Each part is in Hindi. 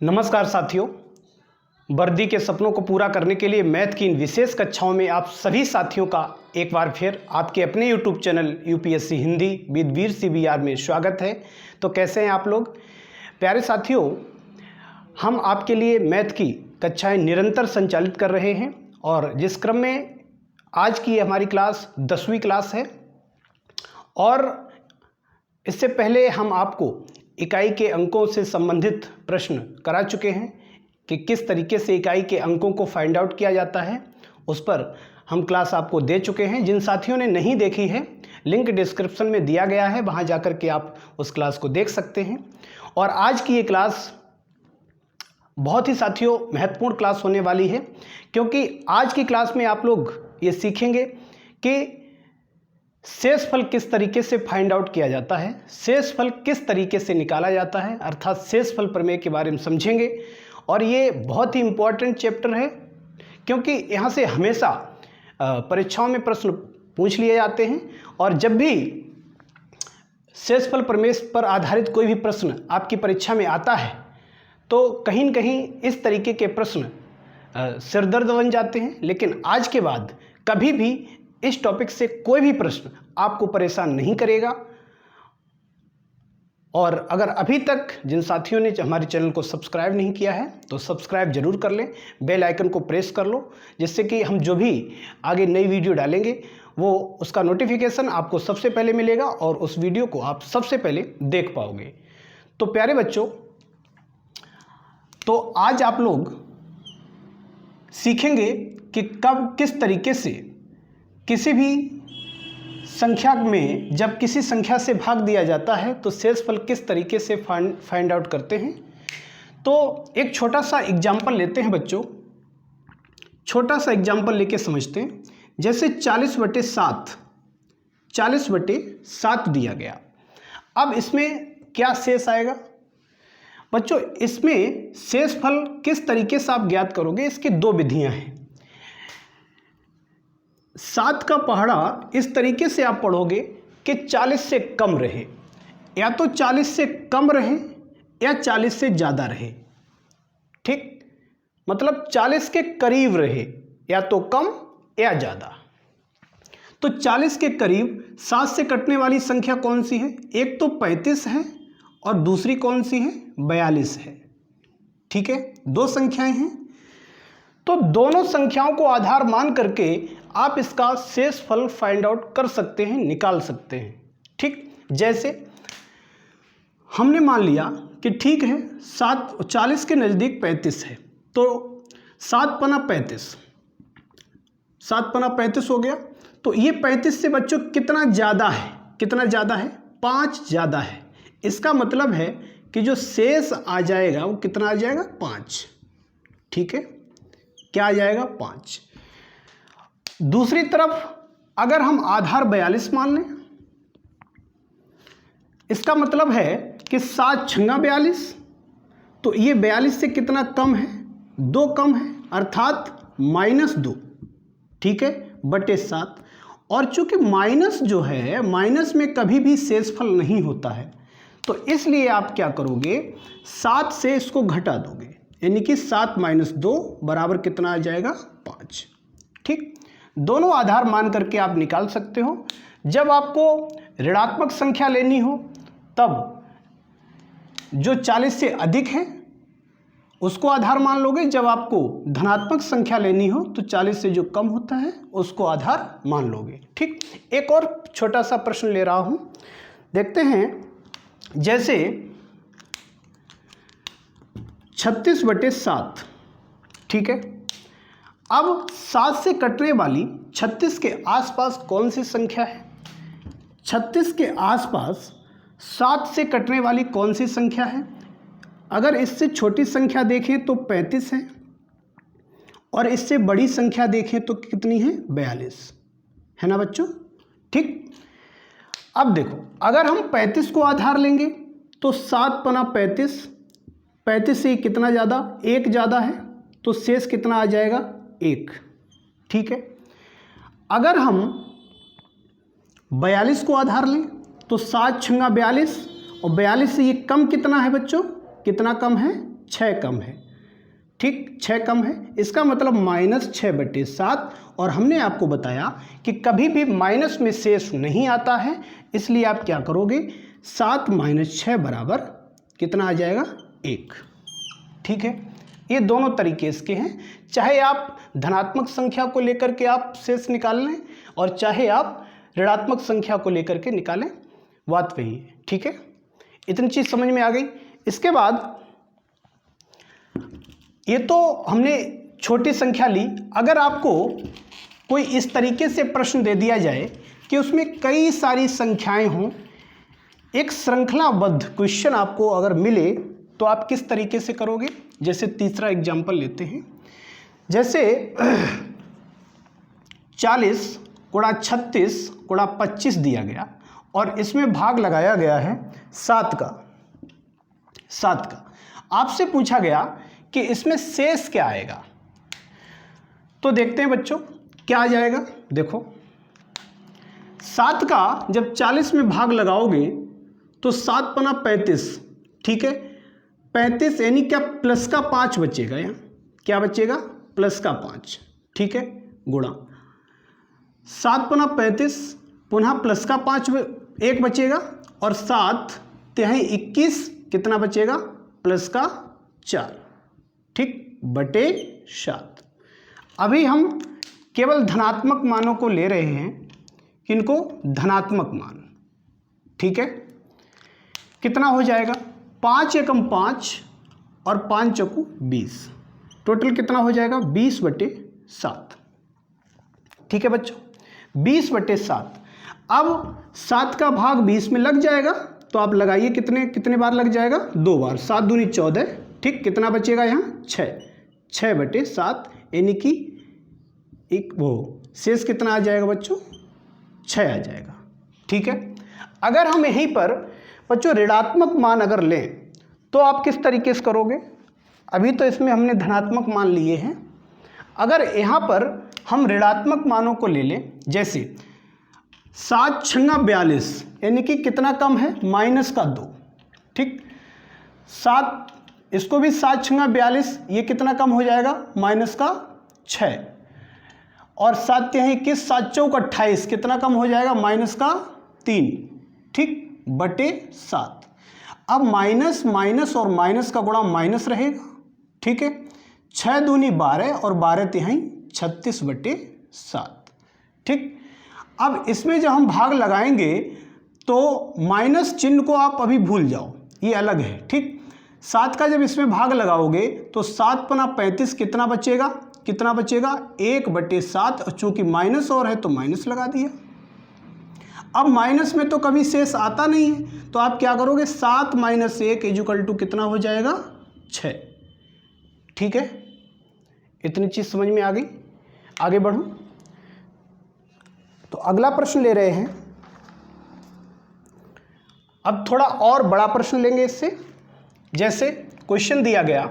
नमस्कार साथियों, वर्दी के सपनों को पूरा करने के लिए मैथ की इन विशेष कक्षाओं में आप सभी साथियों का एक बार फिर आपके अपने YouTube channel UPSC Hindi with Veer CBR में स्वागत है। तो कैसे हैं आप लोग? प्यारे साथियों, हम आपके लिए मैथ की कक्षाएं निरंतर संचालित कर रहे हैं और जिस क्रम में आज की हमारी क्लास 10वीं क्लास है और इससे पहले हम आपको इकाई के अंकों से संबंधित प्रश्न करा चुके हैं कि किस तरीके से इकाई के अंकों को फाइंड आउट किया जाता है। उस पर हम क्लास आपको दे चुके हैं। जिन साथियों ने नहीं देखी है, लिंक डिस्क्रिप्शन में दिया गया है, वहां जाकर के आप उस क्लास को देख सकते हैं। और आज की ये क्लास बहुत ही साथियों महत्वपूर्ण क्लास होने वाली है, क्योंकि आज की क्लास में आप लोग ये सीखेंगे कि शेषफल किस तरीके से फाइंड आउट किया जाता है, शेषफल किस तरीके से निकाला जाता है, अर्थात शेषफल प्रमेय के बारे में समझेंगे। और ये बहुत ही इम्पोर्टेंट चैप्टर है, क्योंकि यहाँ से हमेशा परीक्षाओं में प्रश्न पूछ लिए जाते हैं और जब भी शेषफल प्रमेय पर आधारित कोई भी प्रश्न आपकी परीक्षा में आता है तो कहीं न कहीं इस तरीके के प्रश्न सिरदर्द बन जाते हैं। लेकिन आज के बाद कभी भी इस टॉपिक से कोई भी प्रश्न आपको परेशान नहीं करेगा। और अगर अभी तक जिन साथियों ने हमारे चैनल को सब्सक्राइब नहीं किया है तो सब्सक्राइब जरूर कर लें, बेल आइकन को प्रेस कर लो, जिससे कि हम जो भी आगे नई वीडियो डालेंगे वो उसका नोटिफिकेशन आपको सबसे पहले मिलेगा और उस वीडियो को आप सबसे पहले देख पाओगे। तो प्यारे बच्चों, तो आज आप लोग सीखेंगे कि कब किस तरीके से किसी भी संख्या में जब किसी संख्या से भाग दिया जाता है तो शेषफल किस तरीके से फाइंड आउट करते हैं। तो एक छोटा सा एग्जाम्पल लेते हैं बच्चों, छोटा सा एग्जाम्पल लेके समझते हैं। जैसे 40/7 दिया गया। अब इसमें क्या शेष आएगा बच्चों? इसमें शेषफल किस तरीके से आप ज्ञात करोगे, इसकी दो विधियां हैं। 7 का पहाड़ा इस तरीके से आप पढ़ोगे कि 40 से कम रहे, या तो 40 से कम रहे या 40 से ज़्यादा रहे। ठीक, मतलब 40 के करीब रहे, या तो कम या ज़्यादा। तो 40 के करीब 7 से कटने वाली संख्या कौन सी है? एक तो 35 है और दूसरी कौन सी है? 42 है। ठीक है, दो संख्याएं हैं। तो दोनों संख्याओं को आधार मान करके आप इसका शेषफल फाइंड आउट कर सकते हैं, निकाल सकते हैं। ठीक, जैसे हमने मान लिया कि ठीक है 40 के नज़दीक 35 है, तो 7 पना 35 हो गया। तो ये 35 से बच्चों कितना ज़्यादा है? कितना ज़्यादा है? 5 ज़्यादा है। इसका मतलब है कि जो शेष आ जाएगा वो कितना आ जाएगा? 5। ठीक है, क्या आ जाएगा? 5। दूसरी तरफ अगर हम आधार 42 मान लें, इसका मतलब है कि 7 छंगा 42, तो ये 42 से कितना कम है? 2 कम है, अर्थात -2। ठीक है, बटे 7। और चूंकि माइनस जो है, माइनस में कभी भी शेषफल नहीं होता है, तो इसलिए आप क्या करोगे? 7 से इसको घटा दोगे, यानी कि 7 - 2 बराबर कितना आ जाएगा? 5। ठीक, दोनों आधार मान करके आप निकाल सकते हो। जब आपको ऋणात्मक संख्या लेनी हो तब जो 40 से अधिक है उसको आधार मान लोगे। जब आपको धनात्मक संख्या लेनी हो तो 40 से जो कम होता है उसको आधार मान लोगे। ठीक, एक और छोटा सा प्रश्न ले रहा हूं, देखते हैं। जैसे 36/7। ठीक है, अब 7 से कटने वाली 36 के आसपास कौन सी संख्या है? 36 के आसपास 7 से कटने वाली कौन सी संख्या है? अगर इससे छोटी संख्या देखें तो 35 है, और इससे बड़ी संख्या देखें तो कितनी है? 42 है ना बच्चों। ठीक, अब देखो, अगर हम 35 को आधार लेंगे तो 7 पना 35 से कितना ज़्यादा? 1 ज़्यादा है, तो शेष कितना आ जाएगा? 1। ठीक है, अगर हम 42 को आधार लें तो 7 छंगा 42, और 42 से ये कम कितना है बच्चों? कितना कम है? 6 कम है। ठीक, 6 कम है, इसका मतलब -6/7। और हमने आपको बताया कि कभी भी माइनस में शेष नहीं आता है, इसलिए आप क्या करोगे, 7 - 6 बराबर कितना आ जाएगा, 1। ठीक है, ये दोनों तरीके इसके हैं। चाहे आप धनात्मक संख्या को लेकर के आप शेष निकाल लें और चाहे आप ऋणात्मक संख्या को लेकर के निकालें, बात वही है। ठीक है, इतनी चीज़ समझ में आ गई। इसके बाद ये तो हमने छोटी संख्या ली। अगर आपको कोई इस तरीके से प्रश्न दे दिया जाए कि उसमें कई सारी संख्याएं हों, एक श्रृंखलाबद्ध क्वेश्चन आपको अगर मिले, तो आप किस तरीके से करोगे। जैसे तीसरा एग्जाम्पल लेते हैं, जैसे 40 × 36 × 25 दिया गया और इसमें भाग लगाया गया है 7 का। आपसे पूछा गया कि इसमें शेष क्या आएगा। तो देखते हैं बच्चों क्या आ जाएगा। देखो 7 का जब 40 में भाग लगाओगे तो 7 × 35, ठीक है, 35 यानी क्या, प्लस का 5 बचेगा। यहाँ क्या बचेगा, प्लस का 5। ठीक है, गुणा 7 × 35 पुनः प्लस का 5 1 बचेगा और 7 तिहाई 21 कितना बचेगा, प्लस का 4। ठीक, बटे 7। अभी हम केवल धनात्मक मानों को ले रहे हैं, किनको, धनात्मक मान। ठीक है, कितना हो जाएगा, 5 एकम 5 और 5 चौकू 20, टोटल कितना हो जाएगा, 20/7। ठीक है बच्चों, 20/7। अब 7 का भाग 20 में लग जाएगा, तो आप लगाइए कितने बार लग जाएगा, 2 बार। 7 दूनी 14। ठीक, कितना बचेगा यहाँ, 6/7, यानी कि एक वो शेष कितना आ जाएगा बच्चों, 6 आ जाएगा। ठीक है, अगर हम यहीं पर बच्चों ऋणात्मक मान अगर लें तो आप किस तरीके से करोगे। अभी तो इसमें हमने धनात्मक मान लिए हैं, अगर यहाँ पर हम ऋणात्मक मानों को ले लें, जैसे 7 × 42 यानी कि कितना कम है, -2। ठीक, 7, इसको भी 7 × 42, ये कितना कम हो जाएगा, -6। और 7 तिहाई 21, 7 चौक 28 कितना कम हो जाएगा, -3। ठीक, बटे 7। अब माइनस माइनस और माइनस का गुणा माइनस रहेगा। ठीक है, 6 दूनी 12 और 12 तिहाई 36/7। ठीक, अब इसमें जब हम भाग लगाएंगे तो माइनस चिन्ह को आप अभी भूल जाओ, ये अलग है। ठीक, 7 का जब इसमें भाग लगाओगे तो 7 × 35 कितना बचेगा, 1/7। और चूंकि माइनस और है तो माइनस लगा दिया। अब माइनस में तो कभी शेष आता नहीं है, तो आप क्या करोगे, 7 - 1 = कितना हो जाएगा, 6। ठीक है, इतनी चीज समझ में आ गई। आगे बढ़ो, तो अगला प्रश्न ले रहे हैं। अब थोड़ा और बड़ा प्रश्न लेंगे इससे। जैसे क्वेश्चन दिया गया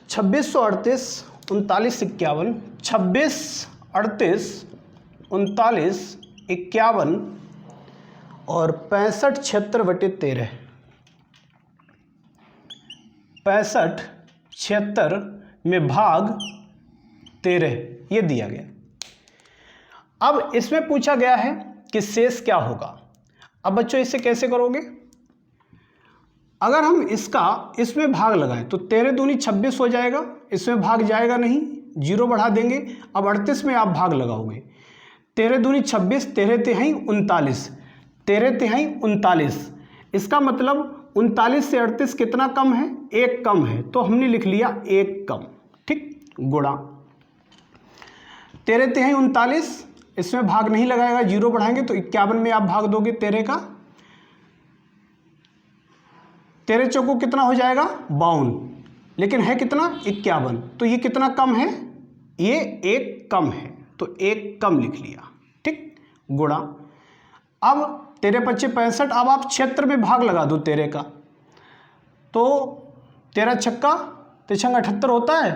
2638 39 51, 26 38 39 51 और 65 76/13, 65 76 में भाग 13, ये दिया गया। अब इसमें पूछा गया है कि शेष क्या होगा। अब बच्चों इसे कैसे करोगे, अगर हम इसमें भाग लगाएं तो 13 दूनी 26 हो जाएगा, इसमें भाग जाएगा नहीं, 0 बढ़ा देंगे। अब 38 में आप भाग लगाओगे, 13 दूनी 26, 13 तिहाई 39, 13 तिहाई 39। इसका मतलब 39 से 38 कितना कम है, 1 कम है, तो हमने लिख लिया 1 कम। ठीक, गुणा 13 तिहाई 39, इसमें भाग नहीं लगाएगा, 0 बढ़ाएंगे तो 51 में आप भाग दोगे 13 का, 13 चौको कितना हो जाएगा, 52, लेकिन है कितना, 51, तो ये कितना कम है, ये 1 कम है, तो 1 कम लिख लिया। ठीक, गुणा अब 13 × 5 = 65। अब आप 76 में भाग लगा दो 13 का, तो 13 छक्का 78 होता है,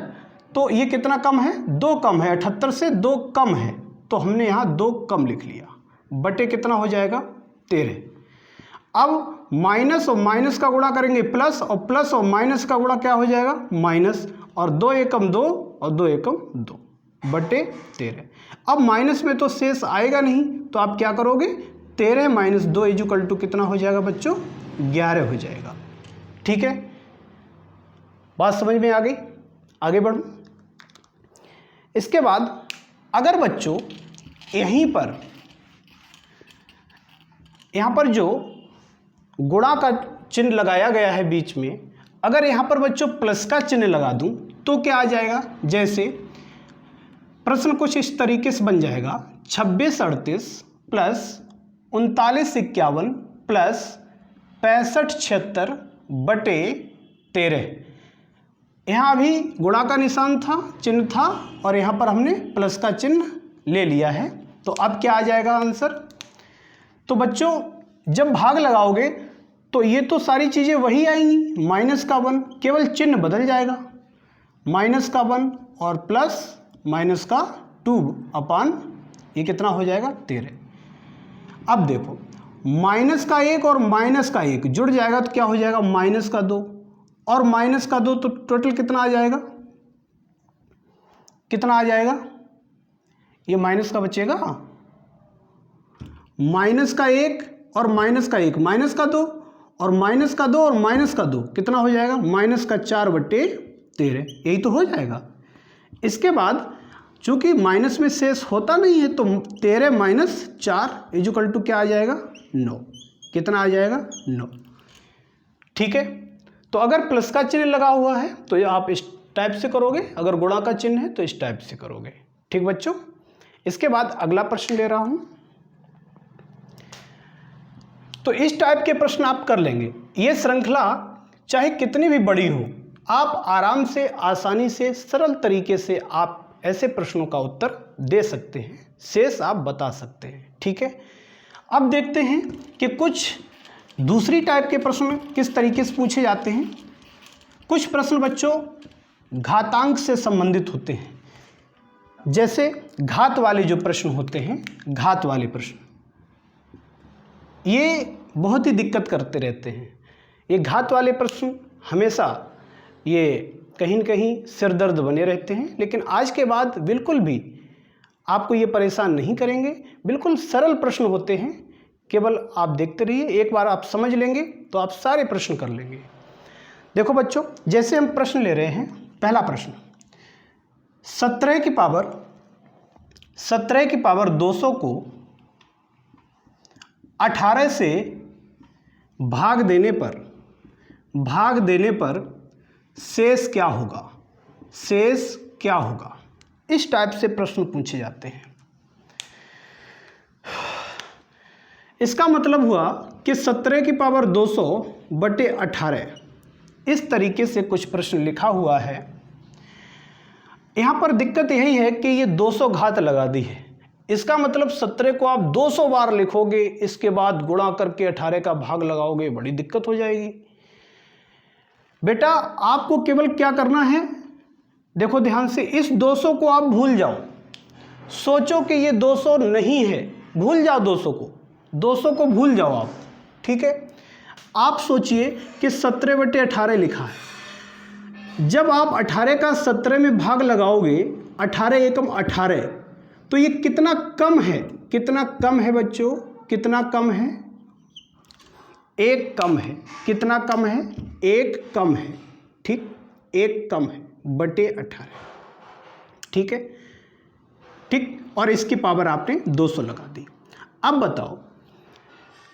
तो ये कितना कम है, 2 कम है, 78 से 2 कम है, तो हमने यहाँ 2 कम लिख लिया, बटे कितना हो जाएगा, 13। अब माइनस और माइनस का गुणा करेंगे प्लस, और प्लस और माइनस का गुणा क्या हो जाएगा, माइनस, और 2 एकम 2 और 2 एकम 2 बटे 13। अब माइनस में तो शेष आएगा नहीं, तो आप क्या करोगे, 13 माइनस 2 इक्वल टू कितना हो जाएगा बच्चों, 11 हो जाएगा। ठीक है, बात समझ में आ गई, आगे बढ़ो। इसके बाद अगर बच्चों यहाँ पर जो गुणा का चिन्ह लगाया गया है बीच में, अगर यहाँ पर बच्चों प्लस का चिन्ह लगा दूं तो क्या आ जाएगा, जैसे प्रश्न कुछ इस तरीके से बन जाएगा, 26 38 प्लस 39 51 प्लस 65 76 बटे 13। यहाँ भी गुणा का निशान था, चिन्ह था, और यहाँ पर हमने प्लस का चिन्ह ले लिया है। तो अब क्या आ जाएगा आंसर। तो बच्चों जब भाग लगाओगे तो ये तो सारी चीज़ें वही आएंगी, माइनस का 1, केवल चिन्ह बदल जाएगा, माइनस का 1 और प्लस माइनस का 2 अपान ये कितना हो जाएगा 13। अब देखो माइनस का 1 और माइनस का 1 जुड़ जाएगा तो क्या हो जाएगा, माइनस का 2 और माइनस का 2, तो टोटल कितना आ जाएगा, कितना आ जाएगा, ये माइनस का बचेगा, माइनस का 1 और माइनस का 1, माइनस का 2 और माइनस का 2 और माइनस का 2 कितना हो जाएगा, माइनस का 4 बटे 13, यही तो हो जाएगा। इसके बाद चूंकि माइनस में शेष होता नहीं है तो 13 माइनस 4 इक्वल टू क्या आ जाएगा, 9, कितना आ जाएगा, 9। ठीक है, तो अगर प्लस का चिन्ह लगा हुआ है तो ये आप इस टाइप से करोगे, अगर गुणा का चिन्ह है तो इस टाइप से करोगे। ठीक बच्चों, इसके बाद अगला प्रश्न ले रहा हूं। तो इस टाइप के प्रश्न आप कर लेंगे, ये श्रृंखला चाहे कितनी भी बड़ी हो, आप आराम से, आसानी से, सरल तरीके से आप ऐसे प्रश्नों का उत्तर दे सकते हैं, शेष आप बता सकते हैं। ठीक है, अब देखते हैं कि कुछ दूसरी टाइप के प्रश्न किस तरीके से पूछे जाते हैं। कुछ प्रश्न बच्चों घातांक से संबंधित होते हैं, जैसे घात वाले जो प्रश्न होते हैं, घात वाले प्रश्न ये बहुत ही दिक्कत करते रहते हैं। ये घात वाले प्रश्न हमेशा ये कहीं न कहीं सिर दर्द बने रहते हैं, लेकिन आज के बाद बिल्कुल भी आपको ये परेशान नहीं करेंगे, बिल्कुल सरल प्रश्न होते हैं। केवल आप देखते रहिए, एक बार आप समझ लेंगे तो आप सारे प्रश्न कर लेंगे। देखो बच्चों, जैसे हम प्रश्न ले रहे हैं, पहला प्रश्न 17 की पावर 200 को 18 से भाग देने पर शेष क्या होगा, शेष क्या होगा, इस टाइप से प्रश्न पूछे जाते हैं। इसका मतलब हुआ कि 17 की पावर 200 बटे 18, इस तरीके से कुछ प्रश्न लिखा हुआ है। यहाँ पर दिक्कत यही है कि ये 200 घात लगा दी है, इसका मतलब 17 को आप 200 बार लिखोगे, इसके बाद गुणा करके 18 का भाग लगाओगे, बड़ी दिक्कत हो जाएगी। बेटा आपको केवल क्या करना है, देखो ध्यान से, इस 200 को आप भूल जाओ, सोचो कि ये 200 नहीं है, भूल जाओ 200 को भूल जाओ आप। ठीक है, आप सोचिए कि 17 बटे 18 लिखा है, जब आप 18 का 17 में भाग लगाओगे, 18 एकम 18, तो ये कितना कम है, कितना कम है बच्चों, कितना कम है, 1 कम है, कितना कम है, 1 कम है। ठीक, 1 कम है बटे 18। ठीक है, ठीक, और इसकी पावर आपने 200 लगा दी। अब बताओ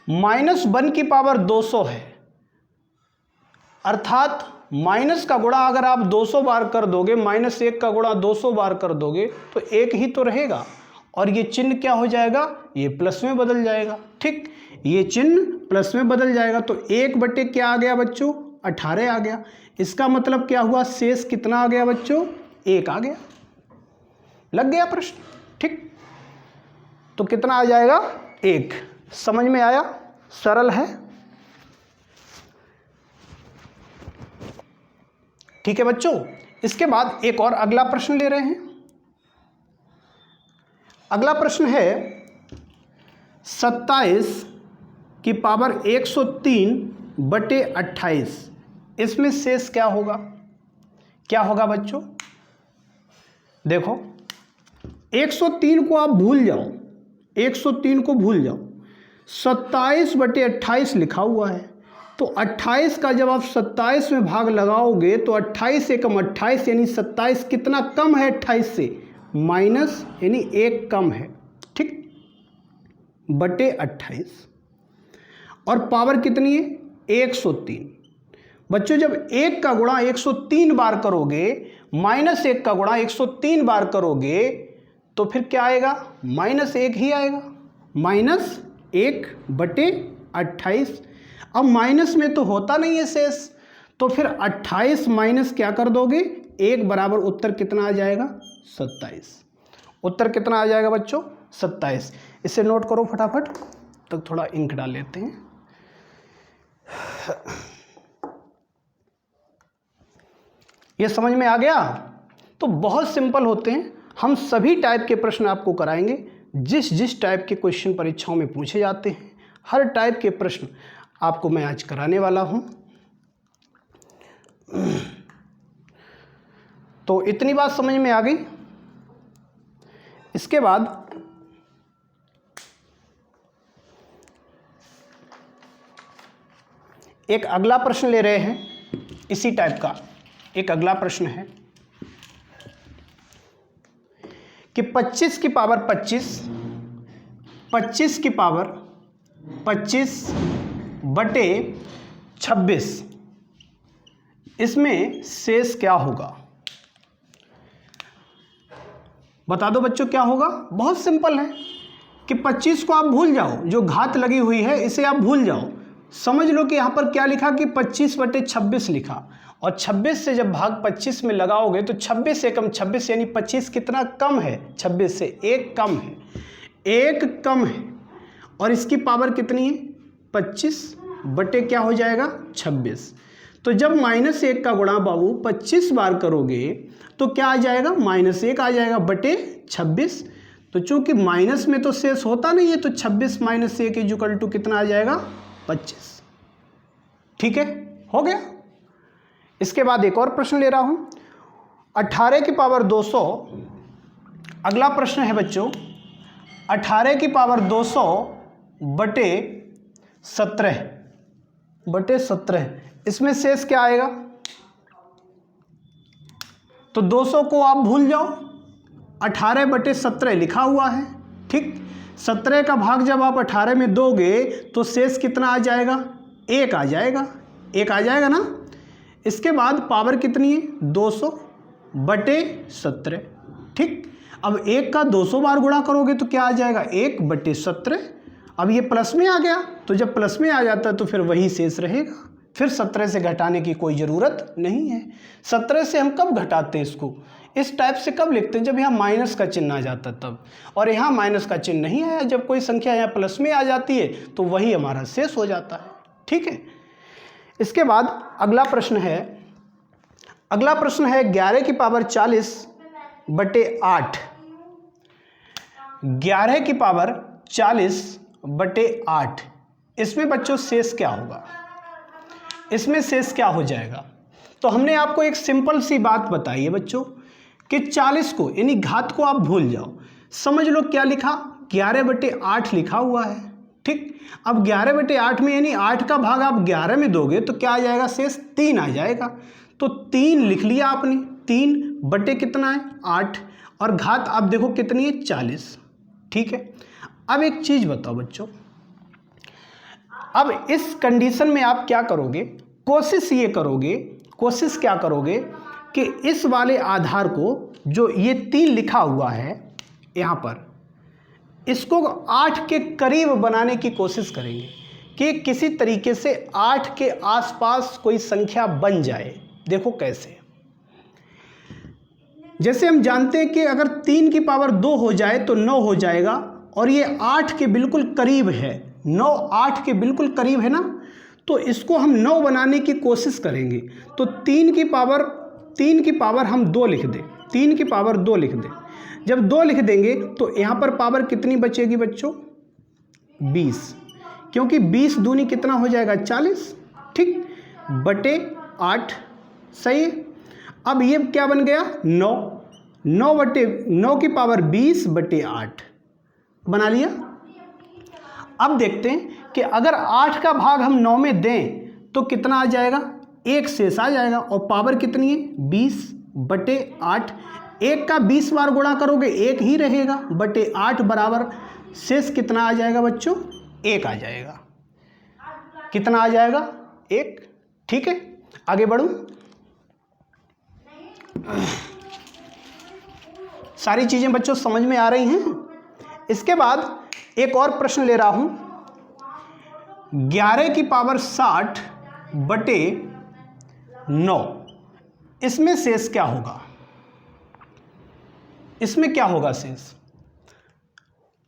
-1 की पावर 200 है, अर्थात माइनस का गुणा अगर आप 200 बार कर दोगे, -1 का गुणा 200 बार कर दोगे तो 1 ही तो रहेगा, और ये चिन्ह क्या हो जाएगा, ये प्लस में बदल जाएगा। ठीक, ये चिन्ह प्लस में बदल जाएगा, तो 1 बटे क्या आ गया बच्चों, 18 आ गया। इसका मतलब क्या हुआ, शेष कितना आ गया बच्चों, 1 आ गया। लग गया प्रश्न। ठीक, तो कितना आ जाएगा, 1। समझ में आया, सरल है। ठीक है बच्चों, इसके बाद एक और अगला प्रश्न ले रहे हैं। अगला प्रश्न है 27 की पावर 103/28, इसमें शेष क्या होगा? क्या होगा बच्चों? देखो 103 को आप भूल जाओ, 103 को भूल जाओ, 27/28 लिखा हुआ है। तो 28 का जब आप 27 में भाग लगाओगे तो 28 से कम 28 यानी 27 कितना कम है 28 से? माइनस यानी 1 कम है, ठीक, बटे 28। और पावर कितनी है? 103। बच्चों जब 1 का गुणा 103 बार करोगे, -1 का गुणा 103 बार करोगे तो फिर क्या आएगा? -1 ही आएगा, -1/28। अब माइनस में तो होता नहीं है शेष, तो फिर 28 माइनस क्या कर दोगे? 1 बराबर उत्तर कितना आ जाएगा? 27। उत्तर कितना आ जाएगा बच्चों? 27। इसे नोट करो फटाफट, तो थोड़ा इंक डाल लेते हैं। ये समझ में आ गया? तो बहुत सिंपल होते हैं, हम सभी टाइप के प्रश्न आपको कराएंगे, जिस टाइप के क्वेश्चन परीक्षाओं में पूछे जाते हैं, हर टाइप के प्रश्न आपको मैं आज कराने वाला हूं। तो इतनी बात समझ में आ गई। इसके बाद एक अगला प्रश्न ले रहे हैं, इसी टाइप का एक अगला प्रश्न है कि 25 की पावर 25 की पावर 25/26, इसमें शेष क्या होगा? बता दो बच्चों क्या होगा? बहुत सिंपल है कि 25 को आप भूल जाओ, जो घात लगी हुई है इसे आप भूल जाओ। समझ लो कि यहाँ पर क्या लिखा कि 25/26 लिखा, और 26 से जब भाग 25 में लगाओगे तो 26 से कम 26 यानी 25 कितना कम है? 26 से 1 कम है, 1 कम है। और इसकी पावर कितनी है? 25 बटे क्या हो जाएगा? 26। तो जब -1 का गुणा बाबू 25 बार करोगे तो क्या आ जाएगा? -1 आ जाएगा बटे 26। तो चूंकि माइनस में तो शेष होता नहीं है, तो 26 - 1 = कितना आ जाएगा? 25। ठीक है, हो गया। इसके बाद एक और प्रश्न ले रहा हूं, 18 की पावर 200। अगला प्रश्न है बच्चों 18 की पावर 200 बटे 17, इसमें शेष क्या आएगा? तो 200 को आप भूल जाओ, 18/17 लिखा हुआ है, ठीक। 17 का भाग जब आप 18 में दोगे तो शेष कितना आ जाएगा? 1 आ जाएगा, 1 आ जाएगा ना। इसके बाद पावर कितनी है? 200/17, ठीक। अब 1 का 200 बार गुणा करोगे तो क्या आ जाएगा? 1/17। अब ये प्लस में आ गया, तो जब प्लस में आ जाता है तो फिर वही शेष रहेगा, फिर 17 से घटाने की कोई ज़रूरत नहीं है। 17 से हम कब घटाते हैं इसको? इस टाइप से कब लिखते हैं? जब यहाँ माइनस का चिन्ह आ जाता तब, और यहाँ माइनस का चिन्ह नहीं आया, जब कोई संख्या यहाँ प्लस में आ जाती है तो वही हमारा शेष हो जाता है, ठीक है। इसके बाद अगला प्रश्न है 11 की पावर 40/8। 11 की पावर 40/8, इसमें बच्चों शेष क्या होगा? इसमें शेष क्या हो जाएगा? तो हमने आपको एक सिंपल सी बात बताई है बच्चों कि 40 को यानी घात को आप भूल जाओ। समझ लो क्या लिखा? 11/8 लिखा हुआ है, ठीक। अब 11/8 में यानी 8 का भाग आप 11 में दोगे तो क्या आ जाएगा? शेष 3 आ जाएगा। तो 3 लिख लिया आपने, 3 बटे कितना है? 8, और घात आप देखो कितनी है? 40, ठीक है। अब एक चीज बताओ बच्चों, अब इस कंडीशन में आप क्या करोगे? कोशिश क्या करोगे कि इस वाले आधार को, जो ये 3 लिखा हुआ है यहाँ पर, इसको 8 के करीब बनाने की कोशिश करेंगे कि किसी तरीके से 8 के आसपास कोई संख्या बन जाए। देखो कैसे, जैसे हम जानते हैं कि अगर 3 की पावर 2 हो जाए तो 9 हो जाएगा, और ये 8 के बिल्कुल करीब है, 9 8 के बिल्कुल करीब है ना, तो इसको हम 9 बनाने की कोशिश करेंगे। तो 3 की पावर हम 2 लिख दें, 3 की पावर 2 लिख दें। जब 2 लिख देंगे तो यहाँ पर पावर कितनी बचेगी बच्चों? 20, क्योंकि 20 दूनी कितना हो जाएगा 40, ठीक, बटे 8, सही है। अब ये क्या बन गया 9, 9 की पावर 20 बटे 8 बना लिया। अब देखते हैं कि अगर 8 का भाग हम 9 में दें तो कितना आ जाएगा, 1 शेष आ जाएगा, और पावर कितनी है 20 बटे 8। 1 का 20 बार गुणा करोगे 1 ही रहेगा, बटे 8 बराबर शेष कितना आ जाएगा बच्चों, 1 आ जाएगा। कितना आ जाएगा 1, ठीक है। आगे बढ़ूं, सारी चीजें बच्चों समझ में आ रही हैं। इसके बाद एक और प्रश्न ले रहा हूं, 11 की पावर 60 बटे 9, इसमें शेष क्या होगा, इसमें क्या होगा शेष,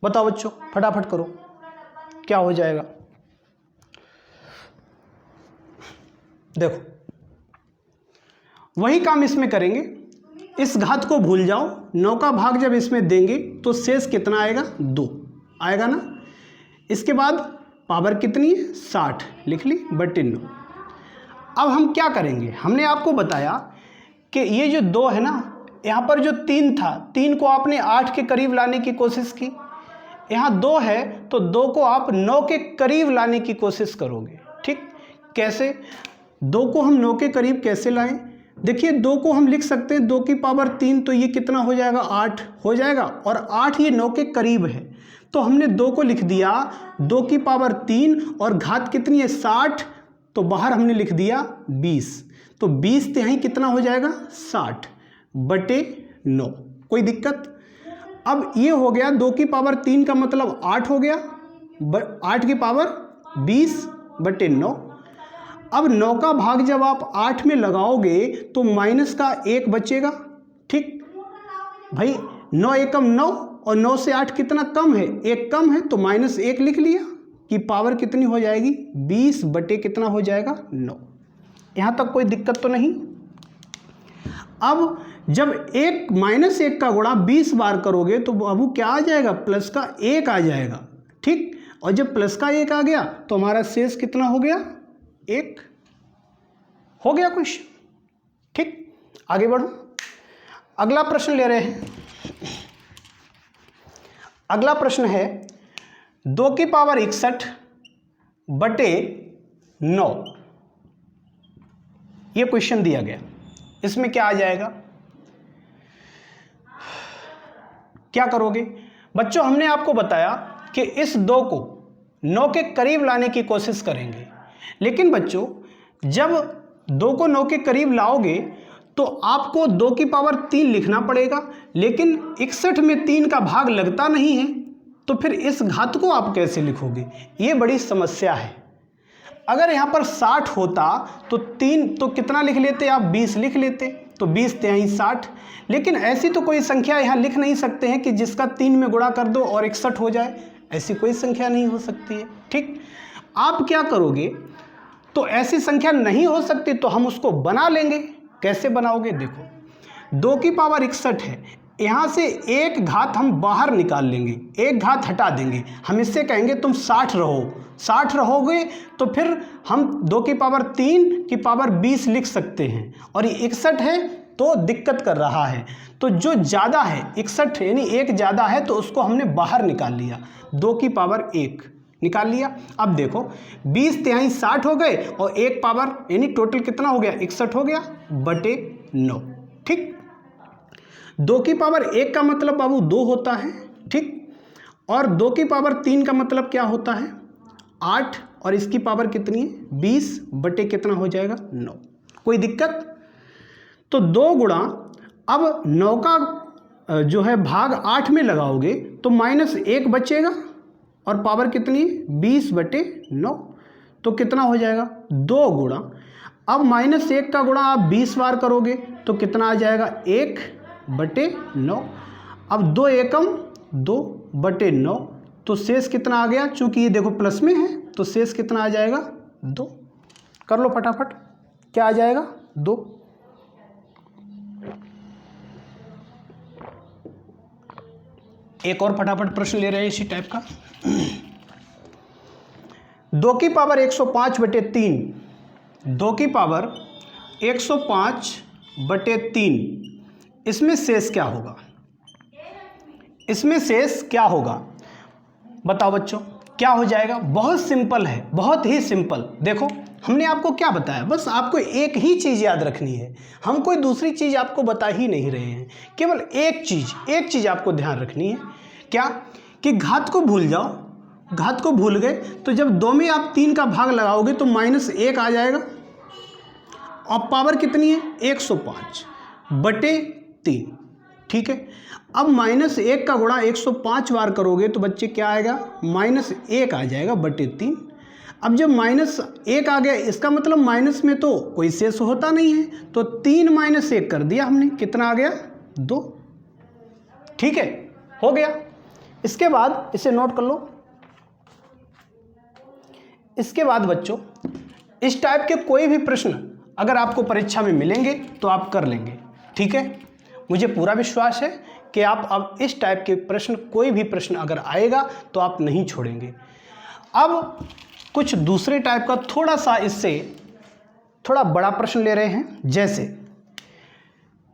बताओ बच्चों, फटाफट करो, क्या हो जाएगा। देखो वही काम इसमें करेंगे, इस घात को भूल जाओ, 9 का भाग जब इसमें देंगे तो शेष कितना आएगा 2 आएगा ना। इसके बाद पावर कितनी है 60 लिख ली बटे 9। अब हम क्या करेंगे, हमने आपको बताया कि ये जो 2 है ना, यहाँ पर जो 3 था, 3 को आपने 8 के करीब लाने की कोशिश की, यहाँ 2 है तो 2 को आप 9 के करीब लाने की कोशिश करोगे, ठीक। कैसे 2 को हम 9 के करीब कैसे लाएं, देखिए 2 को हम लिख सकते हैं 2 की पावर 3, तो ये कितना हो जाएगा 8 हो जाएगा, और 8 ये 9 के करीब है, तो हमने 2 को लिख दिया 2 की पावर 3, और घात कितनी है 60, तो बाहर हमने लिख दिया 20, तो 20 तिहाई कितना हो जाएगा 60 बटे 9, कोई दिक्कत। अब ये हो गया 2 की पावर 3 का मतलब 8 हो गया, 8 की पावर 20 बटे 9। अब 9 का भाग जब आप 8 में लगाओगे तो माइनस का 1 बचेगा, ठीक भाई, 9 एकम 9, और 9 से 8 कितना कम है 1 कम है, तो माइनस 1 लिख लिया कि पावर कितनी हो जाएगी 20 बटे कितना हो जाएगा 9। यहाँ तक कोई दिक्कत तो नहीं। अब जब -1 का गुणा 20 बार करोगे तो बाबू क्या आ जाएगा, प्लस का 1 आ जाएगा, ठीक, और जब प्लस का 1 आ गया तो हमारा शेष कितना हो गया 1 हो गया क्वेश्चन, ठीक। आगे बढ़ो, अगला प्रश्न ले रहे हैं। अगला प्रश्न है 2 की पावर 61 बटे 9, ये क्वेश्चन दिया गया, इसमें क्या आ जाएगा, क्या करोगे बच्चों। हमने आपको बताया कि इस 2 को 9 के करीब लाने की कोशिश करेंगे, लेकिन बच्चों जब 2 को 9 के करीब लाओगे तो आपको 2 की पावर 3 लिखना पड़ेगा, लेकिन 61 में 3 का भाग लगता नहीं है, तो फिर इस घात को आप कैसे लिखोगे, ये बड़ी समस्या है। अगर यहाँ पर 60 होता तो 3 तो कितना लिख लेते आप 20 लिख लेते, तो 20 तिहाई 60, लेकिन ऐसी तो कोई संख्या यहाँ लिख नहीं सकते हैं कि जिसका 3 में गुणा कर दो और 61 हो जाए, ऐसी कोई संख्या नहीं हो सकती है, ठीक। आप क्या करोगे, तो ऐसी संख्या नहीं हो सकती तो हम उसको बना लेंगे। कैसे बनाओगे, देखो 2 की पावर 61 है, यहाँ से एक घात हम बाहर निकाल लेंगे, एक घात हटा देंगे, हम इससे कहेंगे तुम 60 रहो, 60 रहोगे तो फिर हम 2 की पावर 3 की पावर 20 लिख सकते हैं, और ये 61 है तो दिक्कत कर रहा है, तो जो ज़्यादा है 61 यानी एक ज़्यादा है तो उसको हमने बाहर निकाल लिया, 2 की पावर 1 निकाल लिया। अब देखो 20 तिहाई 60 हो गए, और एक पावर यानी टोटल कितना हो गया 61 हो गया बटे 9, ठीक। 2 की पावर 1 का मतलब बाबू 2 होता है, ठीक, और 2 की पावर 3 का मतलब क्या होता है 8, और इसकी पावर कितनी है 20 बटे कितना हो जाएगा 9, कोई दिक्कत। तो 2 गुणा, अब 9 का जो है भाग 8 में लगाओगे तो -1 बचेगा, और पावर कितनी 20 बटे 9, तो कितना हो जाएगा 2 गुणा, अब -1 का गुणा आप 20 बार करोगे तो कितना आ जाएगा 1 बटे 9, अब 2 एकम 2 बटे 9, तो शेष कितना आ गया, चूंकि ये देखो प्लस में है तो शेष कितना आ जाएगा 2, कर लो फटाफट, क्या आ जाएगा 2। एक और फटाफट प्रश्न ले रहे हैं इसी टाइप का। 2 की पावर 105/3, 2 की पावर 105/3, इसमें शेष क्या होगा? इसमें शेष क्या होगा बताओ बच्चों, क्या हो जाएगा? बहुत सिंपल है, बहुत ही सिंपल। देखो हमने आपको क्या बताया, बस आपको एक ही चीज़ याद रखनी है, हम कोई दूसरी चीज़ आपको बता ही नहीं रहे हैं, केवल एक चीज़ आपको ध्यान रखनी है। क्या? कि घात को भूल जाओ। घात को भूल गए तो जब 2 में आप 3 का भाग लगाओगे तो -1 आ जाएगा, और पावर कितनी है? 105/3। ठीक है, अब -1 का गुणा 105 बार करोगे तो बच्चे क्या आएगा? -1 आ जाएगा /3। अब जब -1 आ गया, इसका मतलब माइनस में तो कोई शेष होता नहीं है, तो 3 - 1 कर दिया हमने, कितना आ गया? 2। ठीक है, हो गया। इसके बाद इसे नोट कर लो। इसके बाद बच्चों इस टाइप के कोई भी प्रश्न अगर आपको परीक्षा में मिलेंगे तो आप कर लेंगे। ठीक है, मुझे पूरा विश्वास है कि आप अब इस टाइप के प्रश्न, कोई भी प्रश्न अगर आएगा तो आप नहीं छोड़ेंगे। अब कुछ दूसरे टाइप का थोड़ा सा, इससे थोड़ा बड़ा प्रश्न ले रहे हैं।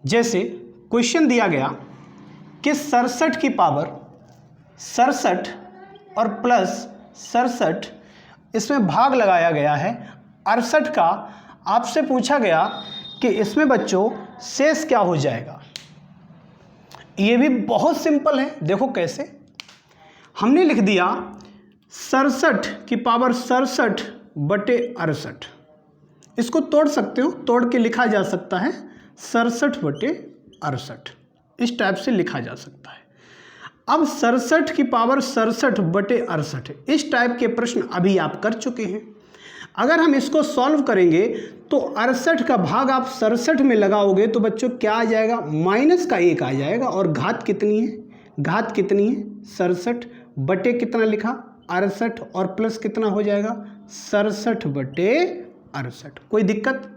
जैसे क्वेश्चन दिया गया कि 67 की पावर 67 और प्लस 67, इसमें भाग लगाया गया है 68 का। आपसे पूछा गया कि इसमें बच्चों शेष क्या हो जाएगा। ये भी बहुत सिंपल है, देखो कैसे। हमने लिख दिया 67 की पावर 67/68। इसको तोड़ सकते हो, तोड़ के लिखा जा सकता है 67/68, इस टाइप से लिखा जा सकता है। अब 67 की पावर 67/68, इस टाइप के प्रश्न अभी आप कर चुके हैं। अगर हम इसको सॉल्व करेंगे तो 68 का भाग आप 67 में लगाओगे तो बच्चों क्या आ जाएगा? -1 आ जाएगा। और घात कितनी है? घात कितनी है? 67 बटे कितना लिखा? 68, और प्लस कितना हो जाएगा? 67/68। कोई दिक्कत?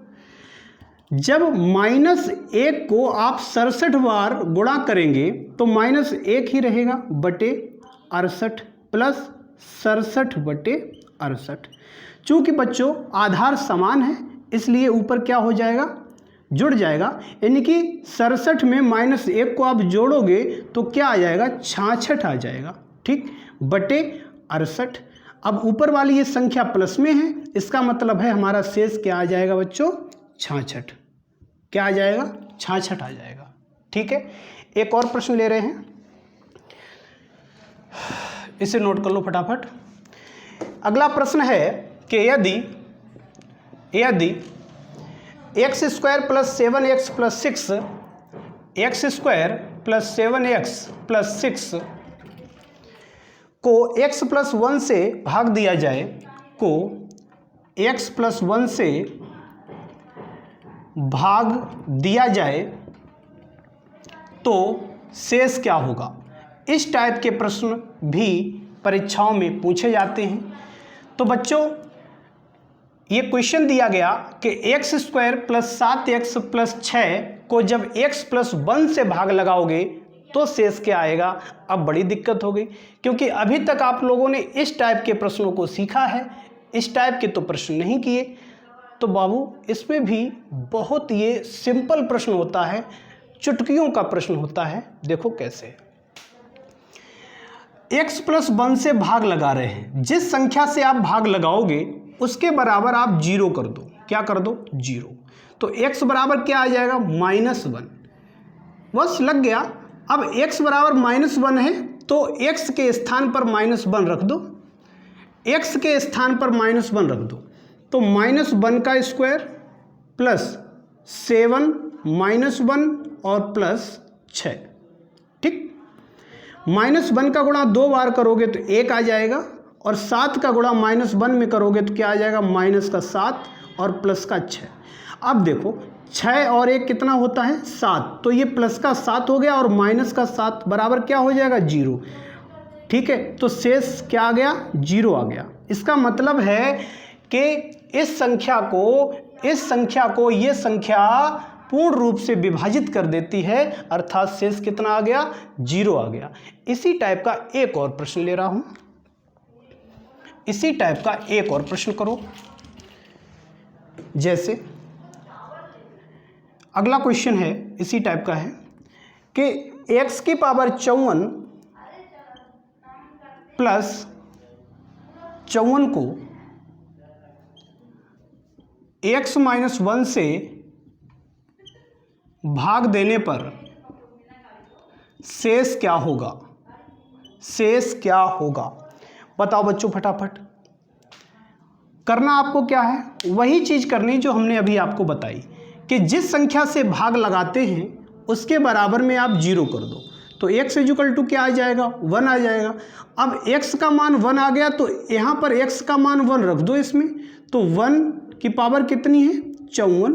जब -1 को आप 67 बार गुणा करेंगे तो -1 ही रहेगा /68 प्लस 67/68। चूँकि बच्चों आधार समान है इसलिए ऊपर क्या हो जाएगा? जुड़ जाएगा। यानी कि 67 में -1 को आप जोड़ोगे तो क्या आ जाएगा? 66 आ जाएगा। ठीक, /68। अब ऊपर वाली ये संख्या प्लस में है, इसका मतलब है हमारा शेष क्या आ जाएगा बच्चों? 66। क्या आ जाएगा? 66 आ जाएगा। ठीक है, एक और प्रश्न ले रहे हैं, इसे नोट कर लो फटाफट। अगला प्रश्न है कि यदि x² + 7x + 6, x² + 7x + 6 को x + 1 से भाग दिया जाए, को x + 1 से भाग दिया जाए तो शेष क्या होगा? इस टाइप के प्रश्न भी परीक्षाओं में पूछे जाते हैं। तो बच्चों ये क्वेश्चन दिया गया कि x² + 7x + 6 को जब x + 1 से भाग लगाओगे तो शेष क्या आएगा? अब बड़ी दिक्कत हो गई, क्योंकि अभी तक आप लोगों ने इस टाइप के प्रश्नों को सीखा है, इस टाइप के तो प्रश्न नहीं किए। तो बाबू इसमें भी बहुत ये सिंपल प्रश्न होता है, चुटकियों का प्रश्न होता है। देखो कैसे, x + 1 से भाग लगा रहे हैं, जिस संख्या से आप भाग लगाओगे उसके बराबर आप 0 कर दो। क्या कर दो? 0। तो x बराबर क्या आ जाएगा? -1। बस लग गया। अब x बराबर -1 है तो x के स्थान पर -1 रख दो, x के स्थान पर -1 रख दो। तो -1 का स्क्वायर प्लस 7 -1 और प्लस 6। ठीक, -1 का गुणा 2 बार करोगे तो 1 आ जाएगा, और 7 का गुणा -1 में करोगे तो क्या आ जाएगा? -7 और प्लस का 6। अब देखो 6 और 1 कितना होता है? 7। तो ये प्लस का 7 हो गया और माइनस का 7 बराबर क्या हो जाएगा? 0। ठीक है, तो शेष क्या आ गया? 0 आ गया। इसका मतलब है कि इस संख्या को ये संख्या पूर्ण रूप से विभाजित कर देती है, अर्थात शेष कितना आ गया? 0 आ गया। इसी टाइप का एक और प्रश्न ले रहा हूं, इसी टाइप का एक और प्रश्न करो। जैसे अगला क्वेश्चन है, इसी टाइप का है कि x की पावर 54 प्लस 54 को x माइनस 1 से भाग देने पर शेष क्या होगा? शेष क्या होगा बताओ बच्चों फटाफट। करना आपको क्या है, वही चीज़ करनी जो हमने अभी आपको बताई कि जिस संख्या से भाग लगाते हैं उसके बराबर में आप 0 कर दो, तो x इक्वल टू क्या आ जाएगा? 1 आ जाएगा। अब x का मान 1 आ गया तो यहाँ पर x का मान 1 रख दो इसमें, तो 1 की पावर कितनी है? 54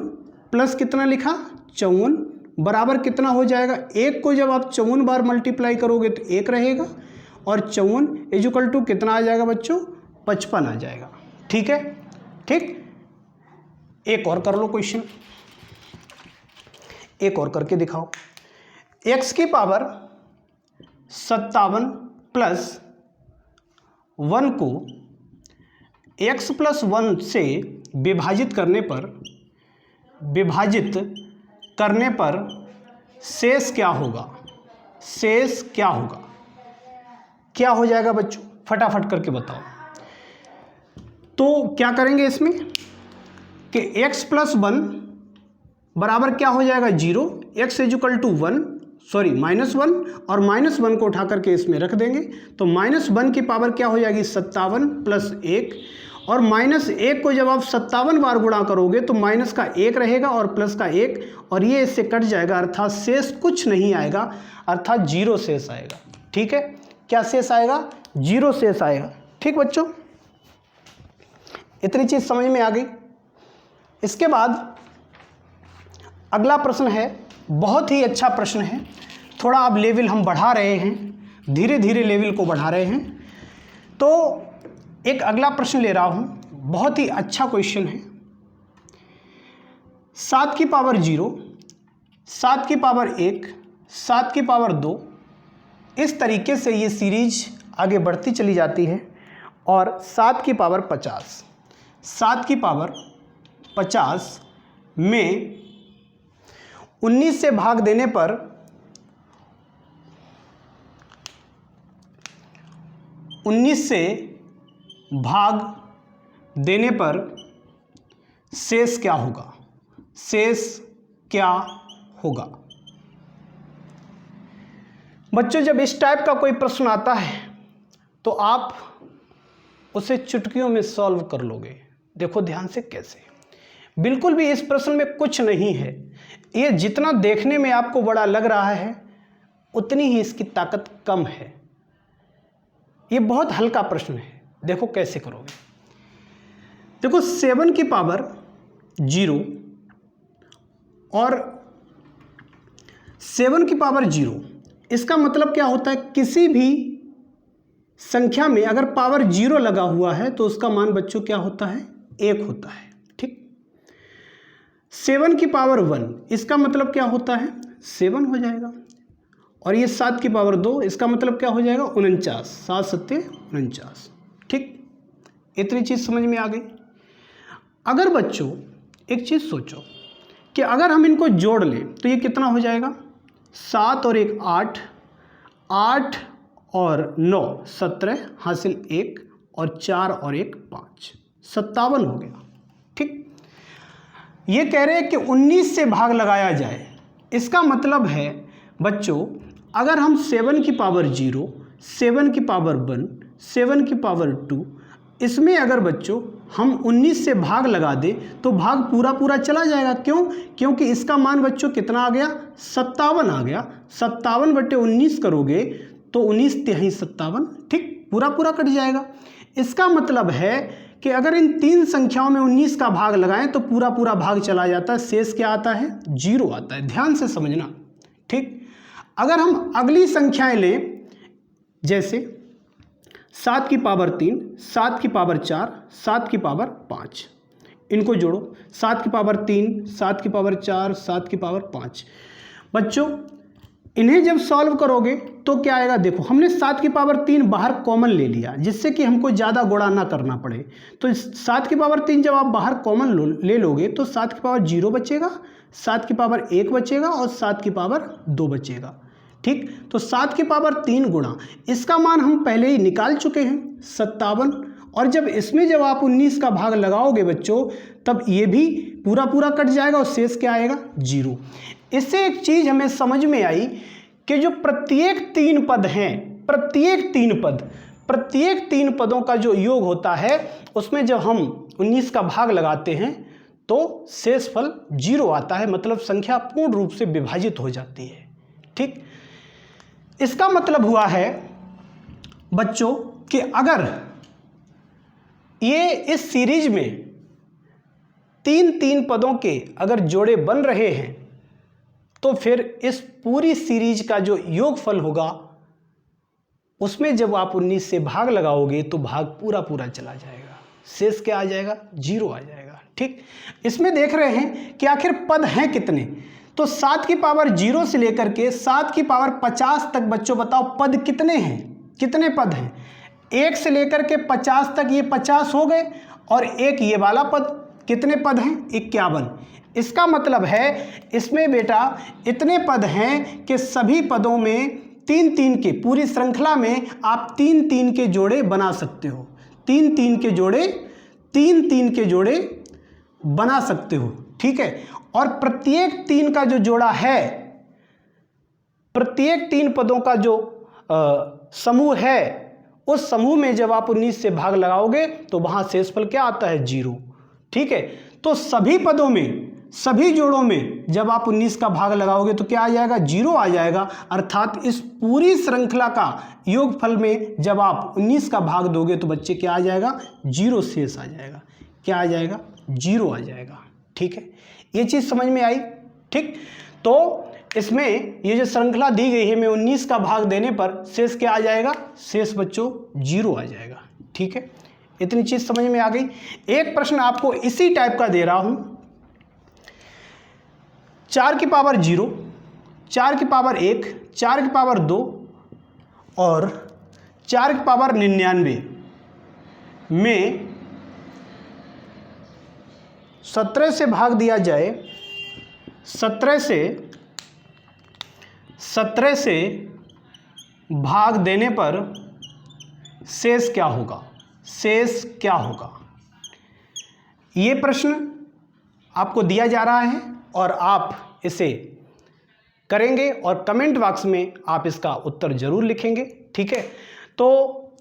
प्लस कितना लिखा? 54 बराबर कितना हो जाएगा? 1 को जब आप 54 बार मल्टीप्लाई करोगे तो 1 रहेगा, और 54 इक्वल टू कितना आ जाएगा बच्चों? 55 आ जाएगा। ठीक है, ठीक। एक और कर लो क्वेश्चन, एक और करके दिखाओ। x की पावर 57 प्लस 1 को x प्लस 1 से विभाजित करने पर शेष क्या होगा? शेष क्या होगा? क्या हो जाएगा बच्चों? फटाफट करके बताओ। तो क्या करेंगे इसमें कि x प्लस 1 बराबर क्या हो जाएगा? 0, x इक्वल टू 1 सॉरी -1, और -1 को उठा करके इसमें रख देंगे, तो -1 की पावर क्या हो जाएगी? 57 प्लस 1, और -1 को जब आप 57 बार गुणा करोगे तो माइनस का 1 रहेगा और प्लस का 1, और ये इससे कट जाएगा, अर्थात शेष कुछ नहीं आएगा, अर्थात 0 शेष आएगा। ठीक है, क्या शेष आएगा? 0 शेष आएगा। ठीक बच्चों, इतनी चीज़ समझ में आ गई। इसके बाद अगला प्रश्न है, बहुत ही अच्छा प्रश्न है, थोड़ा अब लेवल हम बढ़ा रहे हैं, धीरे धीरे लेवल को बढ़ा रहे हैं। तो एक अगला प्रश्न ले रहा हूँ, बहुत ही अच्छा क्वेश्चन है। 7 की पावर 0, 7 की पावर 1, 7 की पावर 2, इस तरीके से ये सीरीज आगे बढ़ती चली जाती है, और 7 की पावर 50, 7 की पावर 50 में 19 से भाग देने पर 19 से भाग देने पर शेष क्या होगा? शेष क्या होगा? बच्चों जब इस टाइप का कोई प्रश्न आता है तो आप उसे चुटकियों में सॉल्व कर लोगे। देखो ध्यान से कैसे, बिल्कुल भी इस प्रश्न में कुछ नहीं है। ये जितना देखने में आपको बड़ा लग रहा है उतनी ही इसकी ताकत कम है। ये बहुत हल्का प्रश्न है, देखो कैसे करोगे। देखो 7 की पावर 0 और 7 की पावर 0, इसका मतलब क्या होता है? किसी भी संख्या में अगर पावर 0 लगा हुआ है तो उसका मान बच्चों क्या होता है? 1 होता है। ठीक, 7 की पावर 1, इसका मतलब क्या होता है? 7 हो जाएगा, और ये 7 की पावर 2, इसका मतलब क्या हो जाएगा? 49, 7 सत्ते 49। ठीक, इतनी चीज़ समझ में आ गई। अगर बच्चों एक चीज़ सोचो कि अगर हम इनको जोड़ लें तो ये कितना हो जाएगा? 7 और 1 8, 8 और 9 17, हासिल 1, और 4 और 1 5, 57 हो गया। ठीक, ये कह रहे हैं कि 19 से भाग लगाया जाए। इसका मतलब है बच्चों अगर हम 7 की पावर 0, 7 की पावर 1, 7 की पावर 2, इसमें अगर बच्चों हम 19 से भाग लगा दें तो भाग पूरा पूरा चला जाएगा। क्यों? क्योंकि इसका मान बच्चों कितना आ गया? 57 आ गया। 57/19 करोगे तो 19 तिहाई 57। ठीक, पूरा पूरा कट जाएगा। इसका मतलब है कि अगर इन तीन संख्याओं में 19 का भाग लगाएं तो पूरा पूरा भाग चला जाता है, शेष क्या आता है? 0 आता है। ध्यान से समझना। ठीक, अगर हम अगली संख्याएं लें, जैसे 7 की पावर 3, 7 की पावर 4, 7 की पावर 5, इनको जोड़ो। 7 की पावर 3, 7 की पावर 4, 7 की पावर 5। बच्चों इन्हें जब सॉल्व करोगे तो क्या आएगा, देखो हमने 7 की पावर 3 बाहर कॉमन ले लिया जिससे कि हमको ज़्यादा गुणा ना करना पड़े। तो 7 की पावर 3 जब आप बाहर कॉमन ले लोगे तो 7 की पावर 0 बचेगा, 7 की पावर 1 बचेगा और 7 की पावर 2 बचेगा। ठीक, तो 7 की पावर 3 गुणा इसका मान हम पहले ही निकाल चुके हैं 57, और जब आप 19 का भाग लगाओगे बच्चों तब ये भी पूरा पूरा कट जाएगा और शेष क्या आएगा, 0। इससे एक चीज हमें समझ में आई कि जो प्रत्येक 3 पद हैं, प्रत्येक तीन पदों का जो योग होता है उसमें जब हम 19 का भाग लगाते हैं तो शेषफल 0 आता है, मतलब संख्या पूर्ण रूप से विभाजित हो जाती है। ठीक, इसका मतलब हुआ है बच्चों कि अगर ये इस सीरीज में 3 पदों के अगर जोड़े बन रहे हैं तो फिर इस पूरी सीरीज का जो योगफल होगा उसमें जब आप 19 से भाग लगाओगे तो भाग पूरा पूरा चला जाएगा, शेष क्या आ जाएगा, 0 आ जाएगा। ठीक, इसमें देख रहे हैं कि आखिर पद हैं कितने, तो 7 की पावर 0 से लेकर के 7 की पावर 50 तक बच्चों बताओ पद कितने हैं, कितने पद हैं। 1 से लेकर के 50 तक ये 50 हो गए, और एक ये वाला पद कितने पद हैं, 51। इसका मतलब है इसमें बेटा इतने पद हैं कि सभी पदों में 3 के, पूरी श्रृंखला में आप 3 के जोड़े बना सकते हो, 3 के जोड़े बना सकते हो। ठीक है, और प्रत्येक 3 का जो जोड़ा है, प्रत्येक 3 पदों का जो समूह है उस समूह में जब आप 19 से भाग लगाओगे तो वहां शेषफल क्या आता है, 0। ठीक है, तो सभी पदों में, सभी जोड़ों में जब आप 19 का भाग लगाओगे तो क्या आ जाएगा, 0 आ जाएगा। अर्थात इस पूरी श्रृंखला का योगफल में जब आप 19 का भाग दोगे तो बच्चे क्या आ जाएगा, 0 शेष आ जाएगा। क्या आ जाएगा, 0 आ जाएगा। ठीक है, ये चीज़ समझ में आई। ठीक, तो इसमें ये जो श्रृंखला दी गई है में 19 का भाग देने पर शेष क्या आ जाएगा, शेष बच्चों 0 आ जाएगा। ठीक है, इतनी चीज़ समझ में आ गई। एक प्रश्न आपको इसी टाइप का दे रहा हूं, 4 की पावर 0, 4 की पावर 1, 4 की पावर 2 और 4 की पावर 99 में 17 से भाग दिया जाए, 17 से भाग देने पर शेष क्या होगा, शेष क्या होगा। ये प्रश्न आपको दिया जा रहा है और आप इसे करेंगे और कमेंट बॉक्स में आप इसका उत्तर जरूर लिखेंगे। ठीक है, तो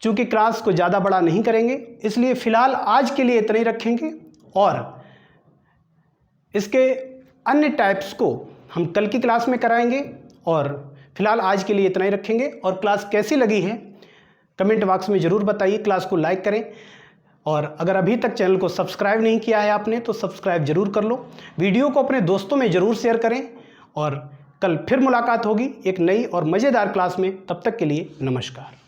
चूंकि क्लास को ज़्यादा बड़ा नहीं करेंगे इसलिए फ़िलहाल आज के लिए इतना ही रखेंगे, और इसके अन्य टाइप्स को हम कल की क्लास में कराएंगे, और फिलहाल आज के लिए इतना ही रखेंगे। और क्लास कैसी लगी है कमेंट बॉक्स में ज़रूर बताइए, क्लास को लाइक करें, और अगर अभी तक चैनल को सब्सक्राइब नहीं किया है आपने तो सब्सक्राइब जरूर कर लो, वीडियो को अपने दोस्तों में ज़रूर शेयर करें, और कल फिर मुलाकात होगी एक नई और मज़ेदार क्लास में। तब तक के लिए नमस्कार।